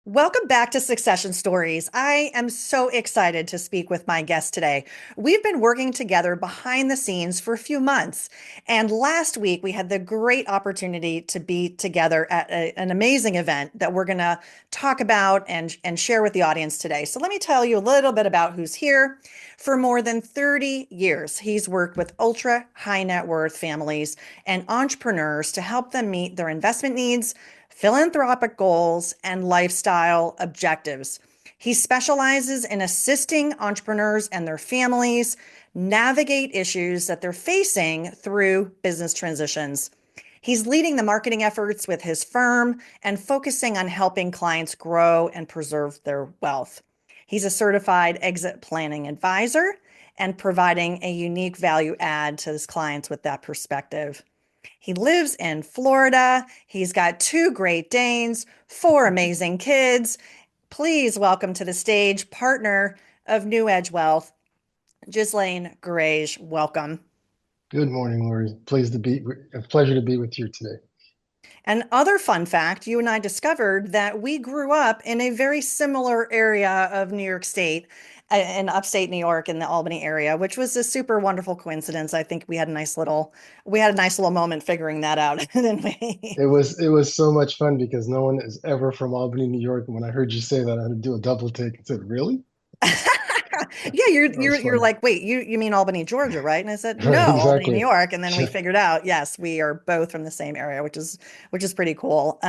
Welcome back to Succession Stories. I am so excited to speak with my guest today. We've been working together behind the scenes for a few months, and last week we had the great opportunity to be together at an amazing event that we're going to talk about and share with the audience today. So let me tell you a little bit about who's here. For more than 30 years, he's worked with ultra high net worth families and entrepreneurs to help them meet their investment needs, philanthropic goals, and lifestyle objectives. He specializes in assisting entrepreneurs and their families navigate issues that they're facing through business transitions. He's leading the marketing efforts with his firm and focusing on helping clients grow and preserve their wealth. He's a certified exit planning advisor and providing a unique value add to his clients with that perspective. He lives in Florida. He's got two Great Danes, four amazing kids. Please welcome to the stage partner of NewEdge Wealth, Ghislain Gouraige. Welcome. Good morning, Laurie. Pleased to be a pleasure to be with you today. And other fun fact, you and I discovered that we grew up in a very similar area of New York State, in upstate New York in the Albany area, which was a super wonderful coincidence. I think we had a nice little moment figuring that out, didn't we? It was so much fun because no one is ever from Albany, New York. And when I heard you say that, I had to do a double take and said, "Really?" Yeah, you're That was you're you're funny. like, wait, you mean Albany, Georgia, right? And I said, no, Right, Albany, New exactly. York. And then we figured out, yes, we are both from the same area, which is pretty cool.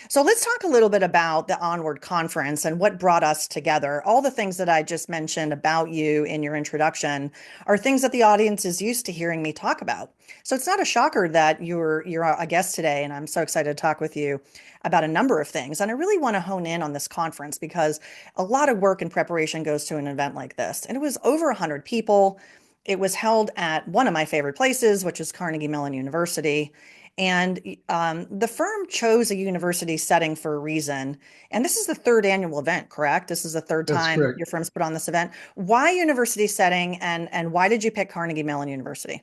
So let's talk a little bit about the Onward Conference and what brought us together. All the things that I just mentioned about you in your introduction are things that the audience is used to hearing me talk about. So it's not a shocker that you're a guest today, and I'm so excited to talk with you about a number of things. And I really want to hone in on this conference because a lot of work and preparation goes to an event like this. And it was over 100 people. It was held at one of my favorite places, which is Carnegie Mellon University. And the firm chose a university setting for a reason. And this is the third annual event, correct? This is the third That's time correct. your firm's put on this event. Why university setting and why did you pick Carnegie Mellon University?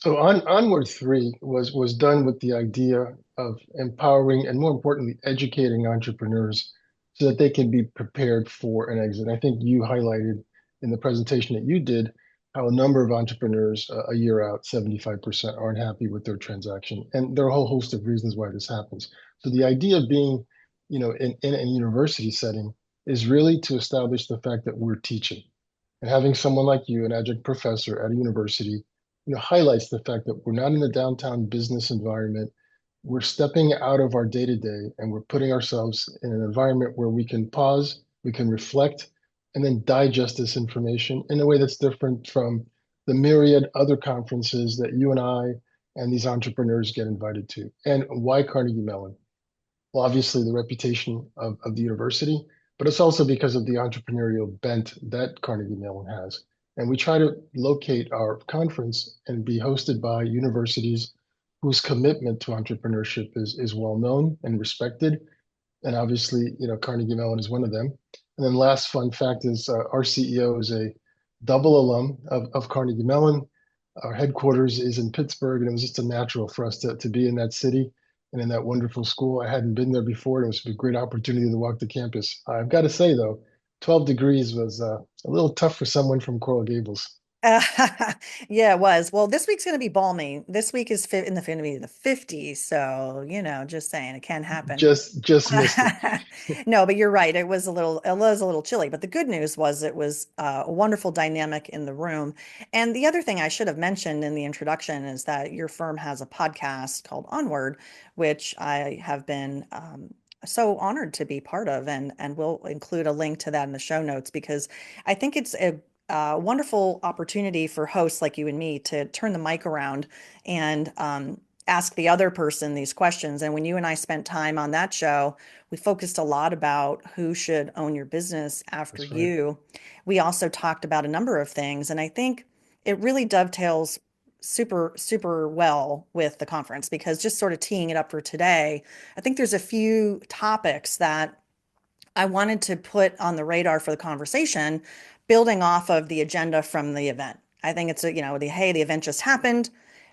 So Onward 3 was done with the idea of empowering and more importantly, educating entrepreneurs so that they can be prepared for an exit. I think you highlighted in the presentation that you did how a number of entrepreneurs a year out, 75% aren't happy with their transaction. And there are a whole host of reasons why this happens. So the idea of being, in a university setting is really to establish the fact that we're teaching. And having someone like you, an adjunct professor at a university, highlights the fact that we're not in a downtown business environment. We're stepping out of our day to day and we're putting ourselves in an environment where we can pause, we can reflect, and then digest this information in a way that's different from the myriad other conferences that you and I and these entrepreneurs get invited to. And why Carnegie Mellon? Well, obviously the reputation of the university, but it's also because of the entrepreneurial bent that Carnegie Mellon has. And we try to locate our conference and be hosted by universities whose commitment to entrepreneurship is well known and respected. And obviously, Carnegie Mellon is one of them. And then last fun fact is our CEO is a double alum of Carnegie Mellon. Our headquarters is in Pittsburgh, and it was just a natural for us to be in that city and in that wonderful school. I hadn't been there before. It was a great opportunity to walk the campus. I've got to say, though, 12 degrees was a little tough for someone from Coral Gables. Uh, yeah, it was. Well, this week's going to be balmy. This week is in the going to be the 50s, so just saying it can happen. Just missed it. No, but you're right. It was a little chilly. But the good news was it was a wonderful dynamic in the room. And the other thing I should have mentioned in the introduction is that your firm has a podcast called Onward, which I have been so honored to be part of, and we'll include a link to that in the show notes because I think it's a wonderful opportunity for hosts like you and me to turn the mic around and ask the other person these questions. And when you and I spent time on that show, we focused a lot about who should own your business after That's right. you. We also talked about a number of things, and I think it really dovetails super, super well with the conference because just sort of teeing it up for today, I think there's a few topics that I wanted to put on the radar for the conversation, building off of the agenda from the event. I think it's hey, the event just happened.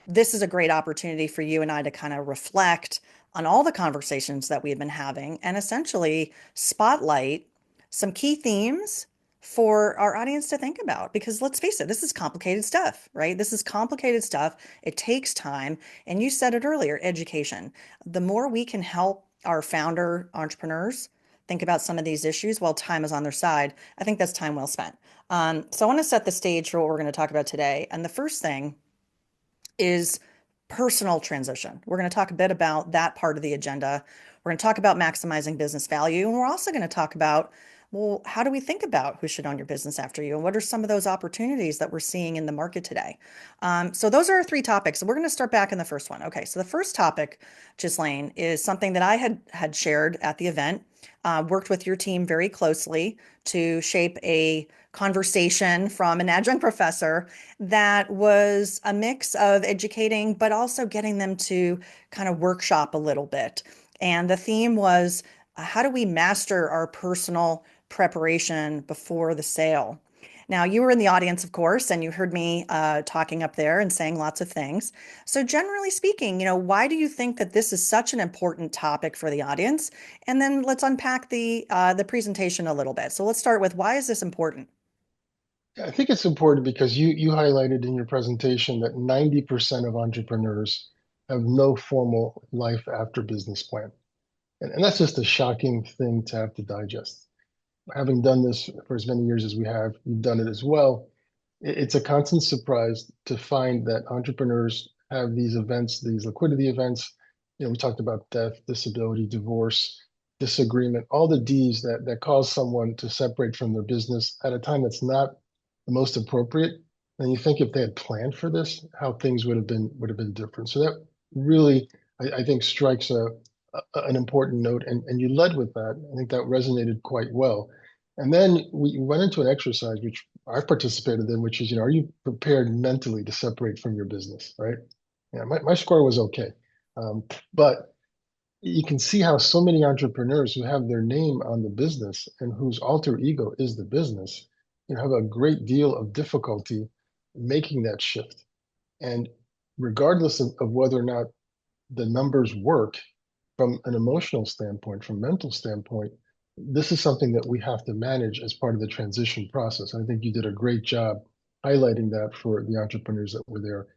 This is a great opportunity for you and I to kind of reflect on all the conversations that we've been having and essentially spotlight some key themes for our audience to think about. Because let's face it, this is complicated stuff, right? This is complicated stuff. It takes time. And you said it earlier, education. The more we can help our founder entrepreneurs think about some of these issues while time is on their side, I think that's time well spent. So I want to set the stage for what we're going to talk about today. And the first thing is personal transition. We're going to talk a bit about that part of the agenda. We're going to talk about maximizing business value. And we're also going to talk about, well, how do we think about who should own your business after you? And what are some of those opportunities that we're seeing in the market today? So those are our three topics. So we're going to start back in the first one. Okay, so the first topic, Ghislain, is something that I had shared at the event. Worked with your team very closely to shape a conversation from an adjunct professor that was a mix of educating, but also getting them to kind of workshop a little bit. And the theme was how do we master our personal preparation before the sale? Now, you were in the audience, of course, and you heard me talking up there and saying lots of things. So, generally speaking, why do you think that this is such an important topic for the audience? And then let's unpack the presentation a little bit. So, let's start with why is this important? I think it's important because you highlighted in your presentation that 90% of entrepreneurs have no formal life after business plan. And that's just a shocking thing to have to digest. Having done this for as many years as we have, you've done it as well. It's a constant surprise to find that entrepreneurs have these events, these liquidity events. We talked about death, disability, divorce, disagreement, all the D's that cause someone to separate from their business at a time that's not the most appropriate. And you think if they had planned for this, how things would have been different. So that really, I think, strikes an important note. And you led with that. I think that resonated quite well. And then we went into an exercise which I participated in, which is, are you prepared mentally to separate from your business, right? Yeah, my score was okay. But you can see how so many entrepreneurs who have their name on the business and whose alter ego is the business, have a great deal of difficulty making that shift. And regardless of whether or not the numbers work from an emotional standpoint, from mental standpoint, this is something that we have to manage as part of the transition process. And I think you did a great job highlighting that for the entrepreneurs that were there.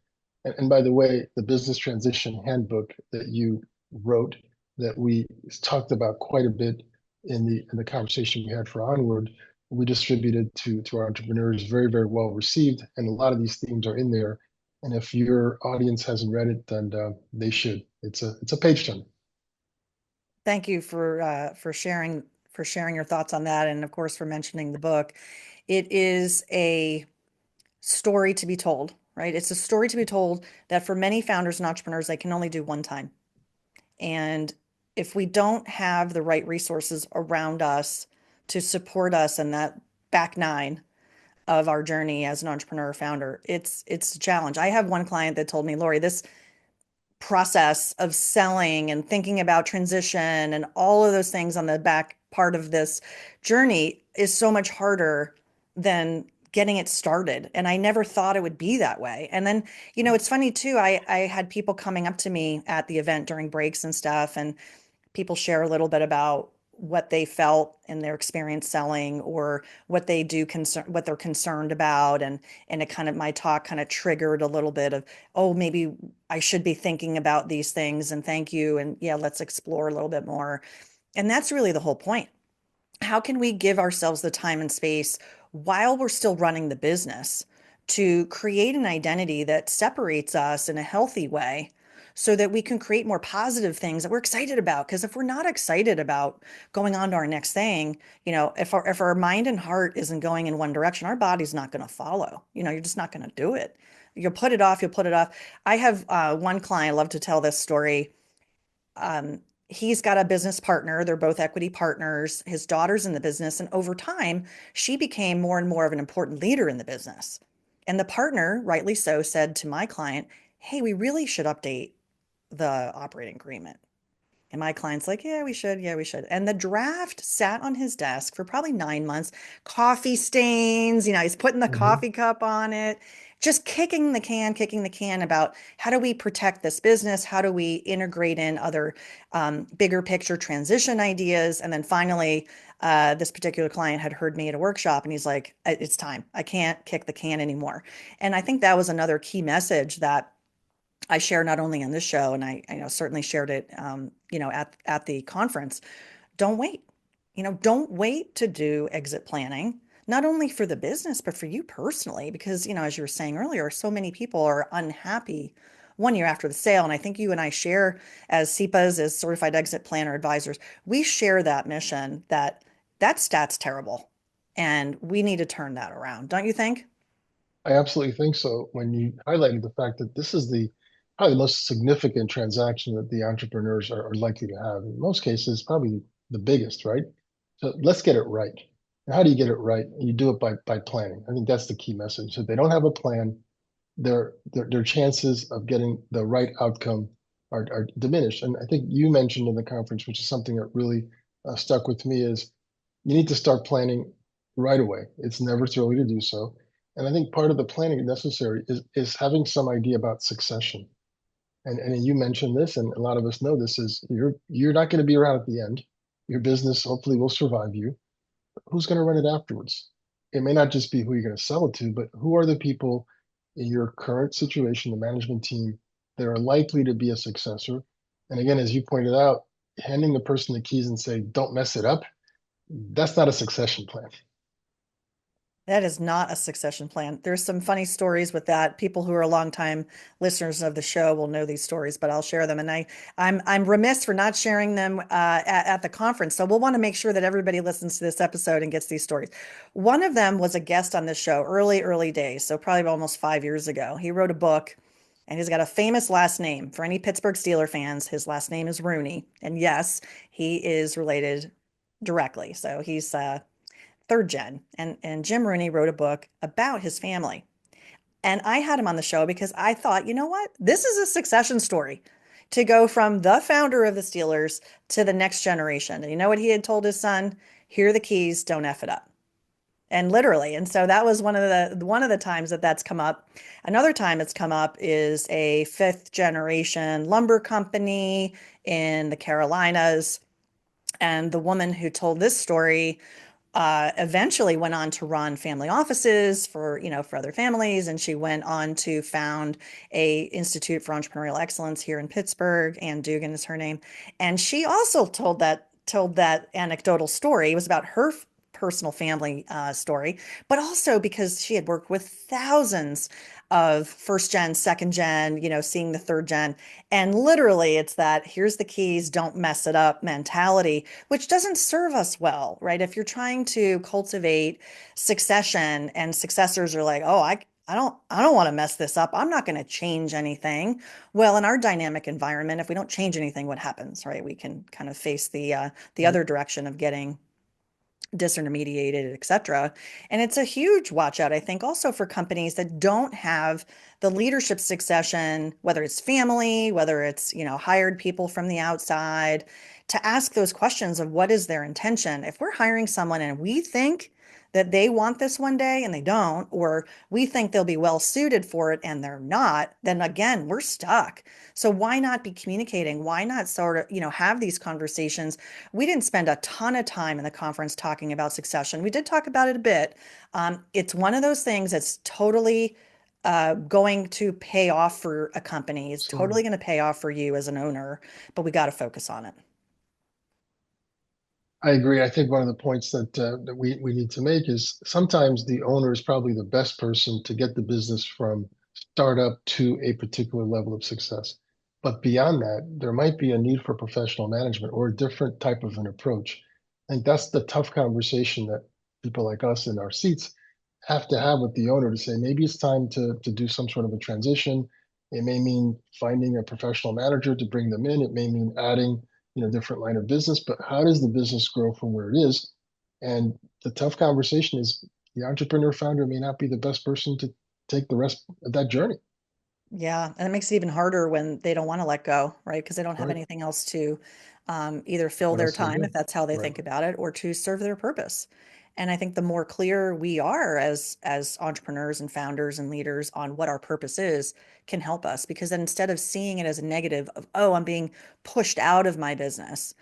And by the way, the business transition handbook that you wrote that we talked about quite a bit in the conversation we had for Onward, we distributed to our entrepreneurs, very, very well received. And a lot of these themes are in there. And if your audience hasn't read it, then they should. It's a page turner. Thank you for sharing your thoughts on that, and of course for mentioning the book. It is a story to be told, right? It's a story to be told that for many founders and entrepreneurs, they can only do one time. And if we don't have the right resources around us to support us in that back nine of our journey as an entrepreneur founder, it's a challenge. I have one client that told me, Laurie, this process of selling and thinking about transition and all of those things on the back part of this journey is so much harder than getting it started. And I never thought it would be that way. And then, it's funny too. I had people coming up to me at the event during breaks and stuff, and people share a little bit about what they felt in their experience selling or what what they're concerned about. And it kind of, my talk kind of triggered a little bit of, oh, maybe I should be thinking about these things, and thank you. And yeah, let's explore a little bit more. And that's really the whole point. How can we give ourselves the time and space while we're still running the business to create an identity that separates us in a healthy way so that we can create more positive things that we're excited about? Because if we're not excited about going on to our next thing, if our mind and heart isn't going in one direction, our body's not going to follow. You're just not going to do it. You'll put it off, you'll put it off. I have one client, I love to tell this story. He's got a business partner. They're both equity partners. His daughter's in the business. And over time, she became more and more of an important leader in the business. And the partner, rightly so, said to my client, hey, we really should update the operating agreement. And my client's like, yeah, we should. Yeah, we should. And the draft sat on his desk for probably 9 months. Coffee stains, he's putting the Mhm. coffee cup on it. just kicking the can about how do we protect this business? How do we integrate in other bigger picture transition ideas? And then finally, this particular client had heard me at a workshop and he's like, it's time. I can't kick the can anymore. And I think that was another key message that I share not only on this show, and I know certainly shared it, at the conference. Don't wait. Don't wait to do exit planning, not only for the business, but for you personally, because, as you were saying earlier, so many people are unhappy 1 year after the sale. And I think you and I share as CEPAs, as certified exit planner advisors, we share that mission that stat's terrible. And we need to turn that around, don't you think? I absolutely think so. When you highlighted the fact that this is the probably the most significant transaction that the entrepreneurs are likely to have. In most cases, probably the biggest, right? So let's get it right. And how do you get it right? You do it by planning. I think that's the key message. So if they don't have a plan, their chances of getting the right outcome are diminished. And I think you mentioned in the conference, which is something that really stuck with me, is you need to start planning right away. It's never too early to do so. And I think part of the planning necessary is having some idea about succession. And you mentioned this, and a lot of us know this is you're not going to be around at the end. Your business hopefully will survive you. Who's going to run it afterwards? It may not just be who you're going to sell it to, but who are the people in your current situation, the management team, that are likely to be a successor? And again, as you pointed out, handing the person the keys and say, don't mess it up, that's not a succession plan. That is not a succession plan. There's some funny stories with that. People who are longtime listeners of the show will know these stories, but I'll share them. And I'm remiss for not sharing them at the conference. So we'll want to make sure that everybody listens to this episode and gets these stories. One of them was a guest on this show early days, so probably almost 5 years ago. He wrote a book, and he's got a famous last name. For any Pittsburgh Steeler fans, his last name is Rooney. And yes, he is related directly. So he's third gen. And Jim Rooney wrote a book about his family. And I had him on the show because I thought, you know what? This is a succession story to go from the founder of the Steelers to the next generation. And you know what he had told his son? Here are the keys, don't F it up. And literally. And so that was one of the times that that's come up. Another time it's come up is a fifth generation lumber company in the Carolinas. And the woman who told this story eventually went on to run family offices for other families, and she went on to found a Institute for Entrepreneurial Excellence here in Pittsburgh. Ann Dugan is her name, and she also told that anecdotal story. It was about her personal family story, but also because she had worked with thousands of first gen, second gen, seeing the third gen. And literally, it's that here's the keys, don't mess it up mentality, which doesn't serve us well, right? If you're trying to cultivate succession and successors are like, oh, I don't want to mess this up. I'm not going to change anything. Well, in our dynamic environment, if we don't change anything, what happens, right? We can kind of face the Right. other direction of getting disintermediated, et cetera. And it's a huge watch out, I think, also for companies that don't have the leadership succession, whether it's family, whether it's, hired people from the outside, to ask those questions of what is their intention. If we're hiring someone and we think that they want this one day and they don't, or we think they'll be well suited for it and they're not, then again, we're stuck. So why not be communicating? Why not sort of, have these conversations? We didn't spend a ton of time in the conference talking about succession. We did talk about it a bit. It's one of those things that's totally going to pay off for a company. It's Absolutely. totally going to pay off for you as an owner, but we got to focus on it. I agree. I think one of the points that we need to make is sometimes the owner is probably the best person to get the business from startup to a particular level of success. But beyond that, there might be a need for professional management or a different type of an approach. I think that's the tough conversation that people like us in our seats have to have with the owner to say maybe it's time to do some sort of a transition. It may mean finding a professional manager to bring them in. It may mean adding different line of business, but how does the business grow from where it is? And the tough conversation is the entrepreneur founder may not be the best person to take the rest of that journey. Yeah, and it makes it even harder when they don't want to let go, right? Because they don't have Right. anything else to either fill What their else can they time, if do? that's how they Right. think about it, or to serve their purpose. And I think the more clear we are as entrepreneurs and founders and leaders on what our purpose is can help us, because then instead of seeing it as a negative of, oh, I'm being pushed out of my business,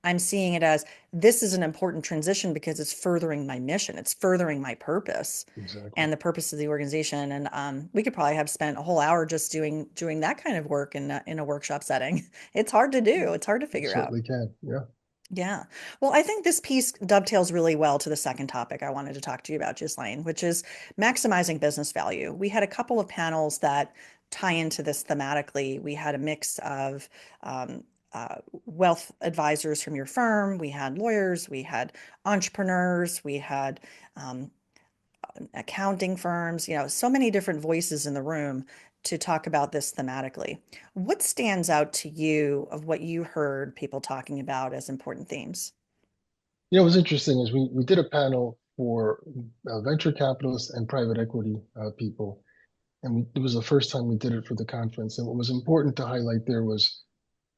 I'm seeing it as this is an important transition because it's furthering my mission, it's furthering my purpose Exactly. and the purpose of the organization. And we could probably have spent a whole hour just doing that kind of work in a workshop setting. It's hard to do. It's hard to You figure out. certainly can. Yeah. Yeah. Well, I think this piece dovetails really well to the second topic I wanted to talk to you about, Ghislaine, which is maximizing business value. We had a couple of panels that tie into this thematically. We had a mix of um, wealth advisors from your firm, we had lawyers, we had entrepreneurs, we had um, accounting firms, so many different voices in the room to talk about this thematically. What stands out to you of what you heard people talking about as important themes? What was interesting is we did a panel for venture capitalists and private equity people. And it was the first time we did it for the conference. And what was important to highlight there was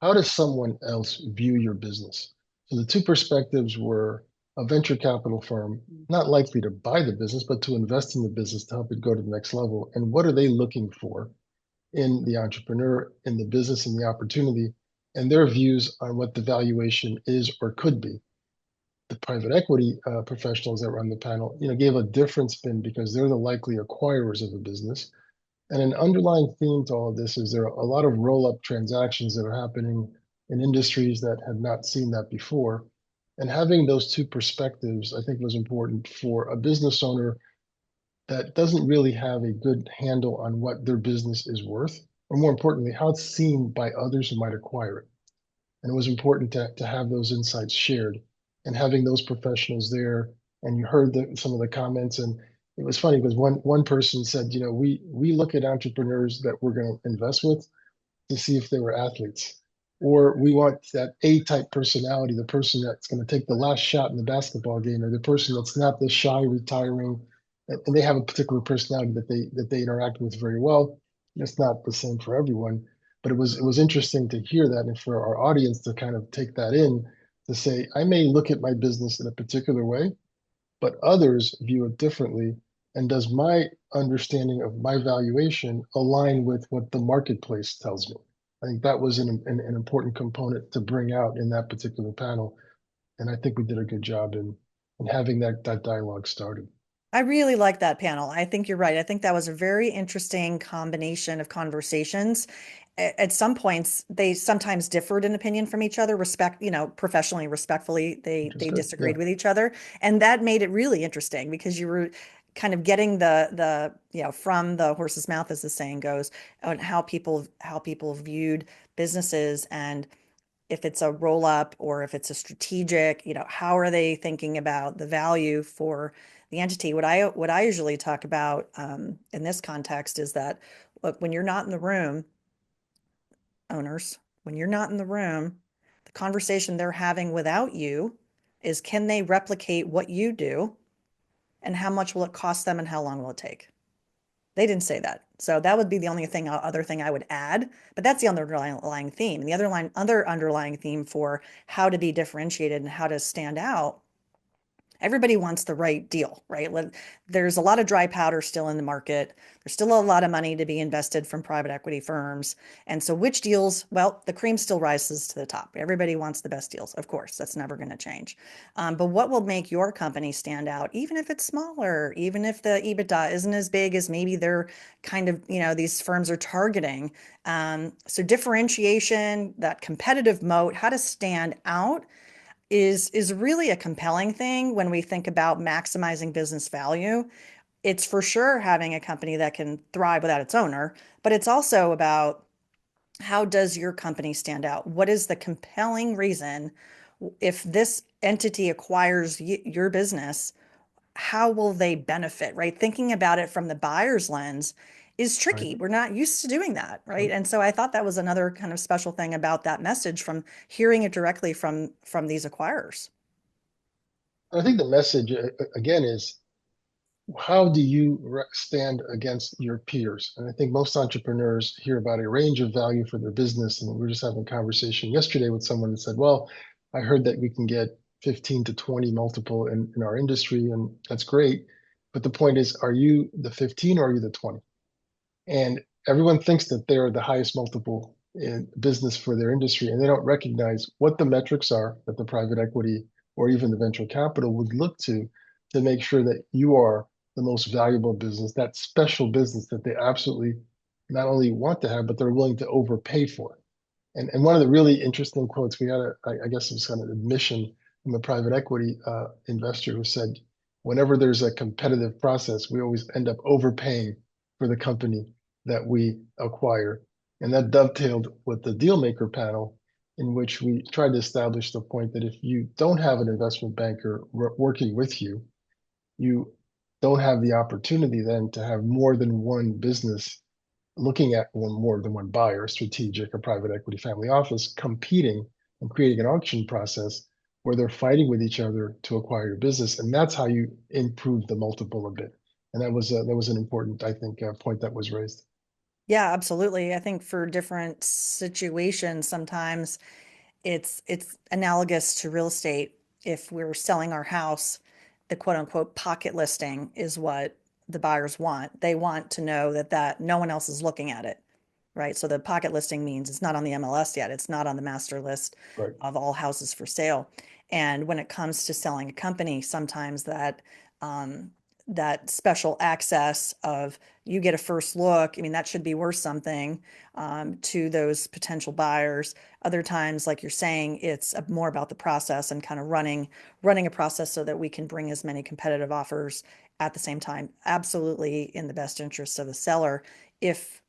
how does someone else view your business? So the two perspectives were a venture capital firm, not likely to buy the business, but to invest in the business to help it go to the next level. And what are they looking for in the entrepreneur, in the business, and the opportunity, and their views on what the valuation is or could be. The private equity professionals that were on the panel, gave a different spin because they're the likely acquirers of a business. And an underlying theme to all of this is there are a lot of roll-up transactions that are happening in industries that had not seen that before. And having those two perspectives, I think, was important for a business owner that doesn't really have a good handle on what their business is worth, or more importantly, how it's seen by others who might acquire it. And it was important to have those insights shared and having those professionals there. And you heard some of the comments, and it was funny because one person said, we look at entrepreneurs that we're going to invest with to see if they were athletes. Or we want that A type personality, the person that's going to take the last shot in the basketball game, or the person that's not the shy, retiring, and they have a particular personality that they interact with very well. It's not the same for everyone, but it was interesting to hear that and for our audience to kind of take that in to say, I may look at my business in a particular way, but others view it differently. And does my understanding of my valuation align with what the marketplace tells me? I think that was an important component to bring out in that particular panel. And I think we did a good job in having that dialogue started. I really like that panel. I think you're right. I think that was a very interesting combination of conversations. At some points, they sometimes differed in opinion from each other, professionally, respectfully, Which is they good. Yeah, disagreed with each other. And that made it really interesting because you were kind of getting from the horse's mouth, as the saying goes, on how people viewed businesses and if it's a roll up or if it's a strategic, how are they thinking about the value for the entity? What I usually talk about in this context is that, look, when you're not in the room, owners, when you're not in the room, the conversation they're having without you is can they replicate what you do and how much will it cost them and how long will it take? They didn't say that. So that would be the only other thing I would add. But that's the underlying theme. And the other underlying theme for how to be differentiated and how to stand out, everybody wants the right deal, right? There's a lot of dry powder still in the market. There's still a lot of money to be invested from private equity firms. And so which deals, well, the cream still rises to the top. Everybody wants the best deals. Of course, that's never going to change. But what will make your company stand out, even if it's smaller, even if the EBITDA isn't as big as maybe they're kind of, these firms are targeting. So differentiation, that competitive moat, how to stand out is really a compelling thing when we think about maximizing business value. It's for sure having a company that can thrive without its owner, but it's also about how does your company stand out? What is the compelling reason if this entity acquires your business, how will they benefit, right? Thinking about it from the buyer's lens is right. tricky. We're not used to doing that, right? Yep. And so I thought that was another kind of special thing about that message from hearing it directly from these acquirers. I think the message again is how do you stand against your peers? And I think most entrepreneurs hear about a range of value for their business. And we were just having a conversation yesterday with someone that said, well, I heard that we can get 15 to 20 multiple in our industry, and that's great. But the point is, are you the 15 or are you the 20? And everyone thinks that they're the highest multiple in business for their industry, and they don't recognize what the metrics are that the private equity or even the venture capital would look to make sure that you are the most valuable business, that special business that they absolutely not only want to have, but they're willing to overpay for. And one of the really interesting quotes we had, I guess it was kind of an admission from a private equity investor who said, whenever there's a competitive process, we always end up overpaying for the company that we acquire. And that dovetailed with the dealmaker panel, in which we tried to establish the point that if you don't have an investment banker working with you, you don't have the opportunity then to have more than one business looking at more than one buyer, strategic or private equity family office, competing and creating an auction process where they're fighting with each other to acquire your business. And that's how you improve the multiple a bit. And that was an important, I think, point that was raised. Yeah, absolutely. I think for different situations, sometimes it's analogous to real estate. If we're selling our house, the quote unquote pocket listing is what the buyers want. They want to know that no one else is looking at it, right? So the pocket listing means it's not on the MLS yet. It's not on the master list Right. of all houses for sale. And when it comes to selling a company, sometimes um, that special access of you get a first look, I mean, that should be worth something to those potential buyers. Other times, like you're saying, it's more about the process and kind of running a process so that we can bring as many competitive offers at the same time. Absolutely in the best interests of the seller, if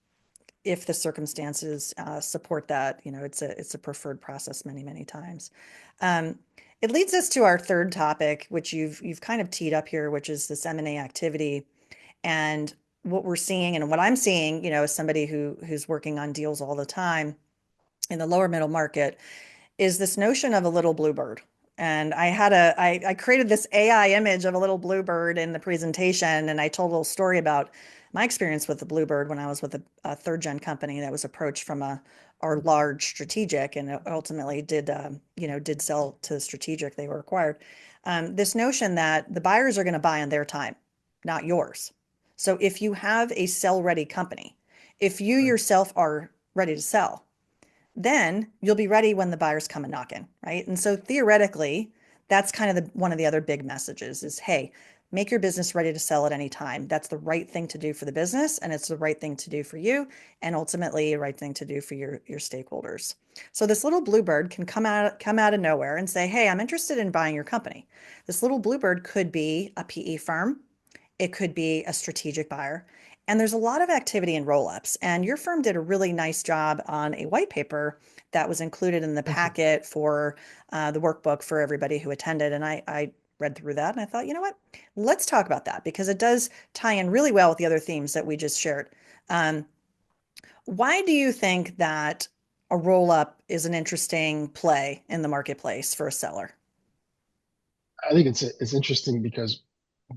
if the circumstances support that. You know, it's a preferred process many times. Um, it leads us to our third topic, which you've kind of teed up here, which is this M&A activity. And what we're seeing and what I'm seeing, you know, as somebody who's working on deals all the time in the lower middle market, is this notion of a little bluebird. And I created this AI image of a little bluebird in the presentation, and I told a little story about my experience with the bluebird when I was with a third gen company that was approached from our large strategic, and ultimately did sell to strategic. They were acquired. This notion that the buyers are going to buy on their time, not yours. So if you have a sell ready company, if you Right. yourself are ready to sell, then you'll be ready when the buyers come and knock in, right? And so theoretically, that's kind of one of the other big messages is, hey, make your business ready to sell at any time. That's the right thing to do for the business, and it's the right thing to do for you, and ultimately the right thing to do for your stakeholders. So this little bluebird can come out of nowhere and say, hey, I'm interested in buying your company. This little bluebird could be a PE firm. It could be a strategic buyer. And there's a lot of activity in roll-ups. And your firm did a really nice job on a white paper that was included in the Thank you. packet for the workbook for everybody who attended. And I read through that and I thought, you know what? Let's talk about that because it does tie in really well with the other themes that we just shared. Um, why do you think that a roll-up is an interesting play in the marketplace for a seller? I think it's interesting because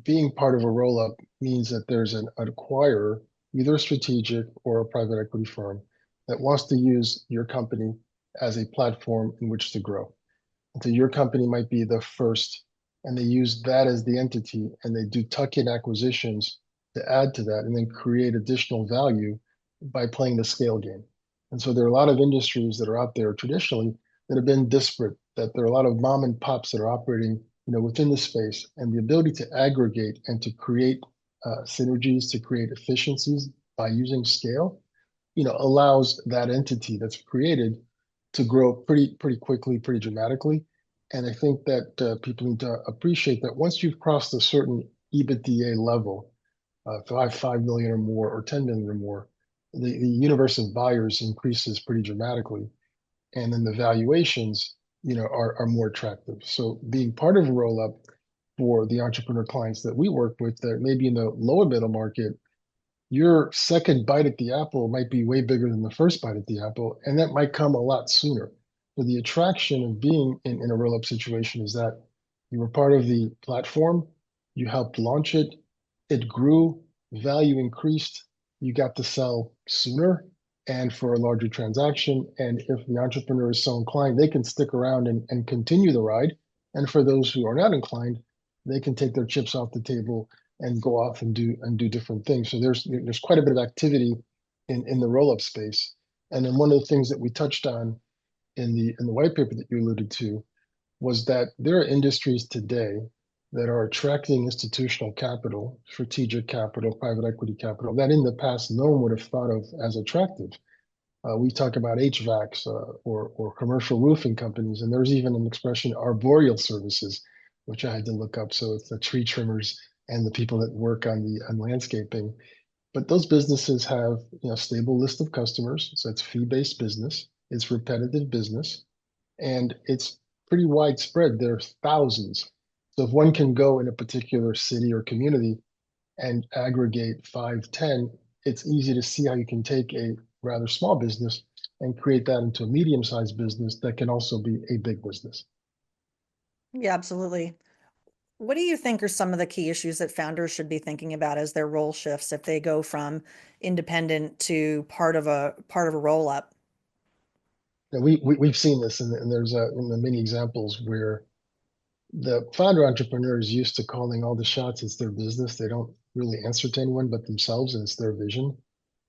being part of a roll up means that there's an acquirer, either a strategic or a private equity firm, that wants to use your company as a platform in which to grow. And so your company might be the first, and they use that as the entity, and they do tuck-in acquisitions to add to that, and then create additional value by playing the scale game. And so there are a lot of industries that are out there traditionally that have been disparate, that there are a lot of mom and pops that are operating, within the space, and the ability to aggregate and to create synergies, to create efficiencies by using scale, allows that entity that's created to grow pretty quickly, pretty dramatically. And I think that people need to appreciate that once you've crossed a certain EBITDA level, 5 million or more, or 10 million or more, the universe of buyers increases pretty dramatically, and then the valuations, are more attractive. So being part of a roll up for the entrepreneur clients that we work with, that maybe in the lower middle market, your second bite at the apple might be way bigger than the first bite at the apple, and that might come a lot sooner. So the attraction of being in a roll-up situation is that you were part of the platform, you helped launch it, it grew, value increased, you got to sell sooner and for a larger transaction. And if the entrepreneur is so inclined, they can stick around and continue the ride, And for those who are not inclined, they can take their chips off the table and go off and do different things. So there's quite a bit of activity in the roll-up space. And then one of the things that we touched on in the white paper that you alluded to was that there are industries today that are attracting institutional capital, strategic capital, private equity capital that in the past no one would have thought of as attractive. We talk about HVACs or commercial roofing companies, and there's even an expression arboreal services, which I had to look up. So it's the tree trimmers and the people that work on landscaping. But those businesses have stable list of customers, so it's fee-based business, it's repetitive business, and it's pretty widespread. There's thousands. So if one can go in a particular city or community and aggregate 5, 10, it's easy to see how you can take a rather small business and create that into a medium-sized business that can also be a big business. Yeah, absolutely. What do you think are some of the key issues that founders should be thinking about as their role shifts if they go from independent to part of a roll up? We've seen this, and there's in the many examples where the founder entrepreneur is used to calling all the shots. It's their business. They don't really answer to anyone but themselves, and it's their vision.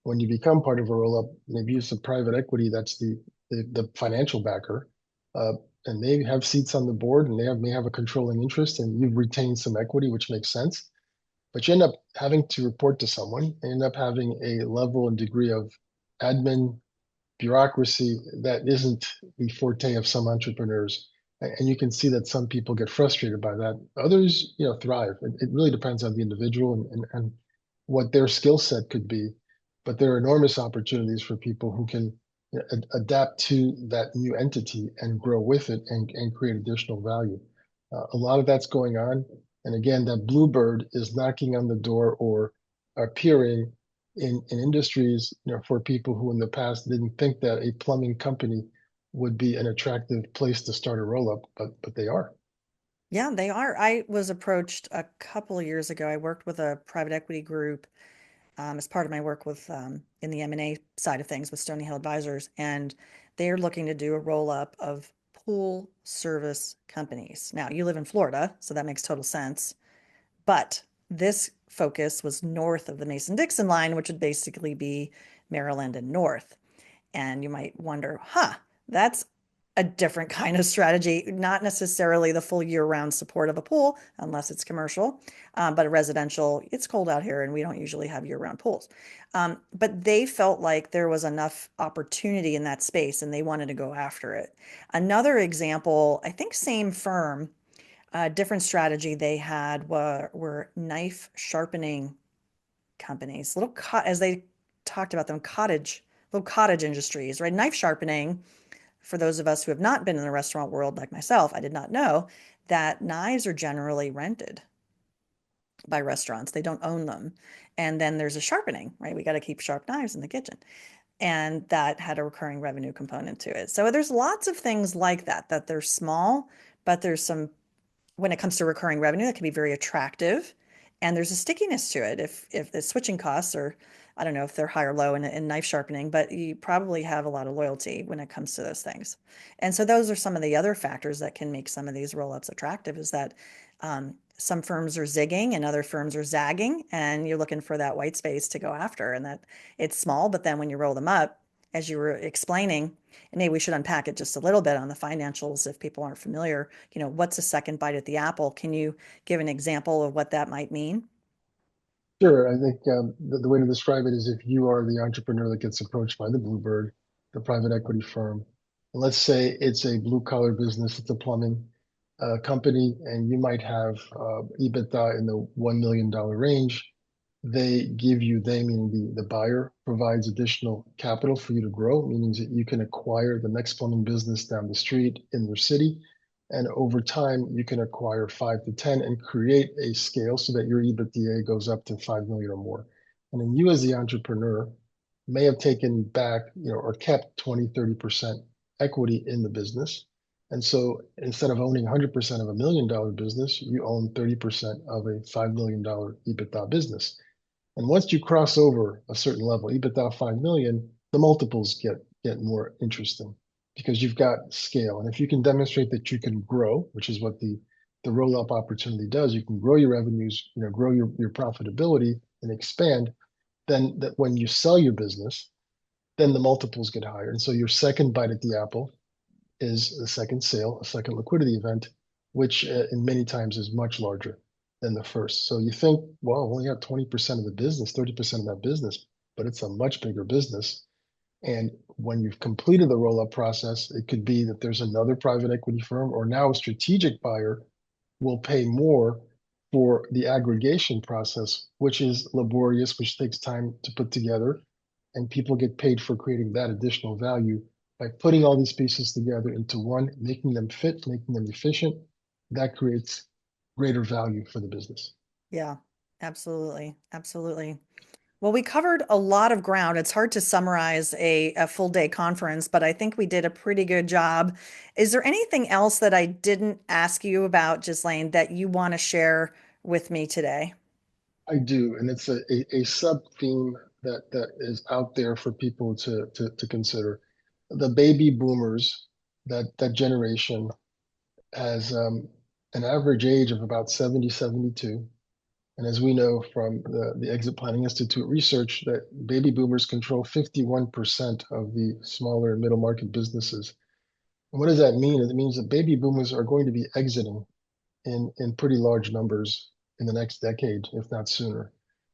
When you become part of a roll up, they've used the private equity, that's the financial backer, uh, and they have seats on the board, and may have a controlling interest, and you've retained some equity, which makes sense. But you end up having to report to someone, and end up having a level and degree of admin bureaucracy that isn't the forte of some entrepreneurs. And you can see that some people get frustrated by that. Others, thrive. It really depends on the individual and what their skill set could be. But there are enormous opportunities for people who can adapt to that new entity and grow with it and create additional value. A lot of that's going on. And again, that bluebird is knocking on the door or appearing in industries, for people who in the past didn't think that a plumbing company would be an attractive place to start a roll up, but they are. Yeah, they are. I was approached a couple of years ago. I worked with a private equity group as part of my work with in the M&A side of things with Stony Hill Advisors, and they're looking to do a roll up of pool service companies. Now, you live in Florida, so that makes total sense. But this focus was north of the Mason-Dixon line, which would basically be Maryland and north. And you might wonder, that's a different kind of strategy, not necessarily the full year-round support of a pool, unless it's commercial, but a residential, it's cold out here and we don't usually have year-round pools. But they felt like there was enough opportunity in that space and they wanted to go after it. Another example, I think same firm, different strategy they had were knife sharpening companies, as they talked about them, little cottage industries, right? Knife sharpening, for those of us who have not been in the restaurant world like myself, I did not know that knives are generally rented by restaurants. They don't own them. And then there's a sharpening, right? We got to keep sharp knives in the kitchen. And that had a recurring revenue component to it. So there's lots of things like that, that they're small, but there's some when it comes to recurring revenue, that can be very attractive. And there's a stickiness to it. If the switching costs are, I don't know if they're high or low in knife sharpening, but you probably have a lot of loyalty when it comes to those things. And so those are some of the other factors that can make some of these roll-ups attractive is that some firms are zigging and other firms are zagging, and you're looking for that white space to go after. And that it's small, but then when you roll them up, as you were explaining, and maybe we should unpack it just a little bit on the financials if people aren't familiar. What's a second bite at the apple? Can you give an example of what that might mean? Sure. I think the way to describe it is if you are the entrepreneur that gets approached by the Bluebird, the private equity firm, and let's say it's a blue collar business, it's a plumbing company, and you might have EBITDA in the $1 million range. They, meaning the buyer, provides additional capital for you to grow, meaning that you can acquire the next plumbing business down the street in your city. And over time, you can acquire 5 to 10 and create a scale so that your EBITDA goes up to 5 million or more. And then you as the entrepreneur may have taken back, or kept 20, 30% equity in the business. And so instead of owning 100% of $1 million business, you own 30% of a $5 million EBITDA business. And once you cross over a certain level, EBITDA 5 million, the multiples get more interesting. because you've got scale. And if you can demonstrate that you can grow, which is what the roll-up opportunity does, you can grow your revenues, grow your profitability and expand, then that when you sell your business, then the multiples get higher. And so your second bite at the apple is a second sale, a second liquidity event, which in many times is much larger than the first. So you think, well, I only have 20% of the business, 30% of that business, but it's a much bigger business. And when you've completed the roll-up process, it could be that there's another private equity firm or now a strategic buyer will pay more for the aggregation process, which is laborious, which takes time to put together. And people get paid for creating that additional value by putting all these pieces together into one, making them fit, making them efficient. That creates greater value for the business. Yeah, absolutely. Absolutely. Well, we covered a lot of ground. It's hard to summarize a full day conference, but I think we did a pretty good job. Is there anything else that I didn't ask you about, Ghislaine, that you want to share with me today? I do, and it's a sub theme that is out there for people to consider. The baby boomers, that generation has an average age of about 70, 72. And as we know from the Exit Planning Institute research, that baby boomers control 51% of the smaller and middle market businesses. And what does that mean? It means that baby boomers are going to be exiting in pretty large numbers in the next decade, if not sooner.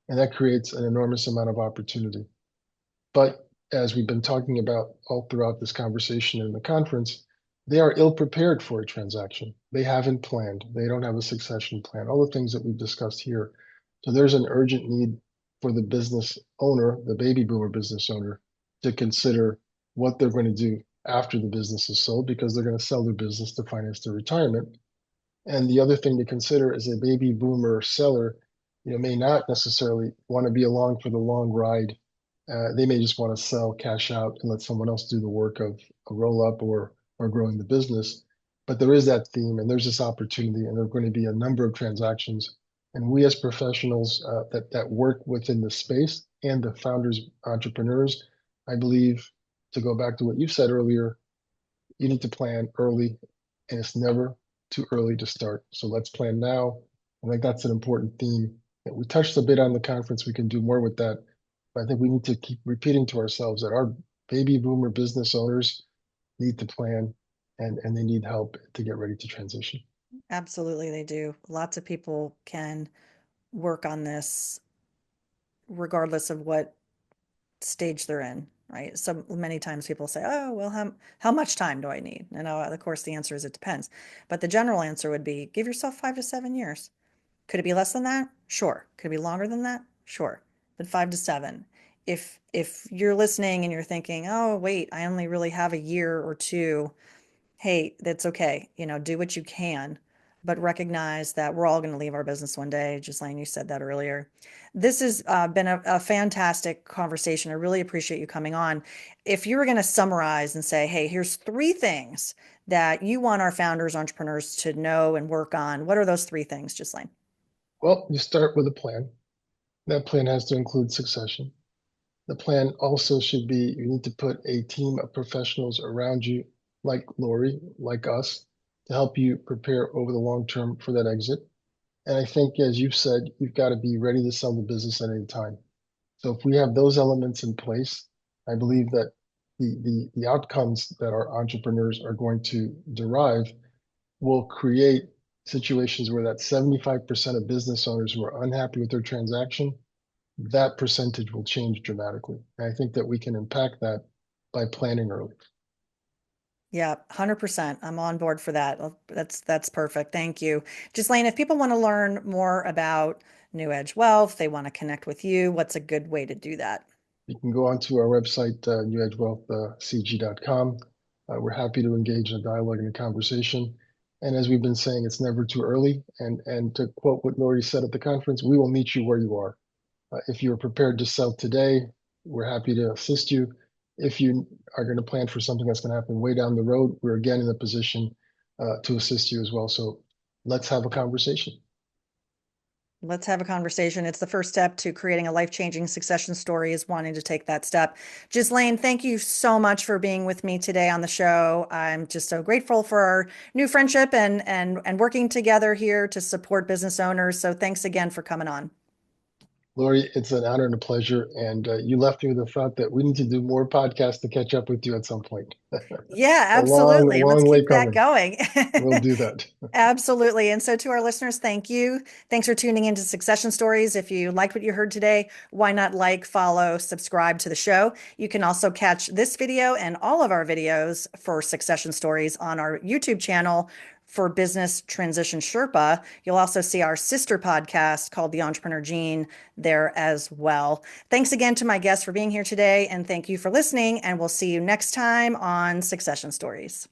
And that creates an enormous amount of opportunity. But as we've been talking about all throughout this conversation in the conference, they are ill prepared for a transaction. They haven't planned. They don't have a succession plan, all the things that we've discussed here. So there's an urgent need for the business owner, the baby boomer business owner, to consider what they're going to do after the business is sold because they're going to sell their business to finance their retirement. And the other thing to consider is a baby boomer seller, may not necessarily want to be along for the long ride. They may just want to sell, cash out, and let someone else do the work of a roll up or growing the business. But there is that theme, and there's this opportunity, and there are going to be a number of transactions. And we as professionals that work within the space and the founders, entrepreneurs, I believe, to go back to what you said earlier, you need to plan early, and it's never too early to start. So let's plan now. I think that's an important theme. And we touched a bit on the conference. We can do more with that. But I think we need to keep repeating to ourselves that our baby boomer business owners need to plan and they need help to get ready to transition. Absolutely, they do. Lots of people can work on this regardless of what stage they're in, right? So many times people say, "Oh, well, how much time do I need?" And of course, the answer is it depends. But the general answer would be give yourself 5 to 7 years. Could it be less than that? Sure. Could it be longer than that? Sure. But 5 to 7. If you're listening and you're thinking, "Oh, wait, I only really have a year or two," hey, that's okay. Do what you can, but recognize that we're all going to leave our business one day. Ghislaine, you said that earlier. This has been a fantastic conversation. I really appreciate you coming on. If you were going to summarize and say, hey, here's 3 things that you want our founders, entrepreneurs to know and work on, what are those 3 things, Ghislaine? Well, you start with a plan. That plan has to include succession. The plan also should be you need to put a team of professionals around you, like Laurie, like us, to help you prepare over the long term for that exit. And I think, as you've said, you've got to be ready to sell the business at any time. So if we have those elements in place, I believe that the outcomes that our entrepreneurs are going to derive will create situations where that 75% of business owners who are unhappy with their transaction, that percentage will change dramatically. And I think that we can impact that by planning early. Yeah, 100%. I'm on board for that. That's perfect. Thank you. Ghislaine, if people want to learn more about NewEdge Wealth, they want to connect with you, what's a good way to do that? You can go onto our website, newedgewealthcg.com. We're happy to engage in a dialogue and a conversation. And as we've been saying, it's never too early. And to quote what Laurie said at the conference, we will meet you where you are. If you're prepared to sell today, we're happy to assist you. If you are going to plan for something that's going to happen way down the road, we're again in a position to assist you as well. So let's have a conversation. Let's have a conversation. It's the first step to creating a life-changing succession story is wanting to take that step. Ghislain, thank you so much for being with me today on the show. I'm just so grateful for our new friendship and working together here to support business owners. So thanks again for coming on. Laurie, it's an honor and a pleasure. And you left me with the thought that we need to do more podcasts to catch up with you at some point. Yeah, A absolutely. Let's long way keep that coming. going. We'll do that. Absolutely. And so to our listeners, thank you. Thanks for tuning into Succession Stories. If you liked what you heard today, why not like, follow, subscribe to the show? You can also catch this video and all of our videos for Succession Stories on our YouTube channel for Business Transition Sherpa. You'll also see our sister podcast called The Entrepreneur Gene there as well. Thanks again to my guests for being here today, and thank you for listening, and we'll see you next time on Succession Stories.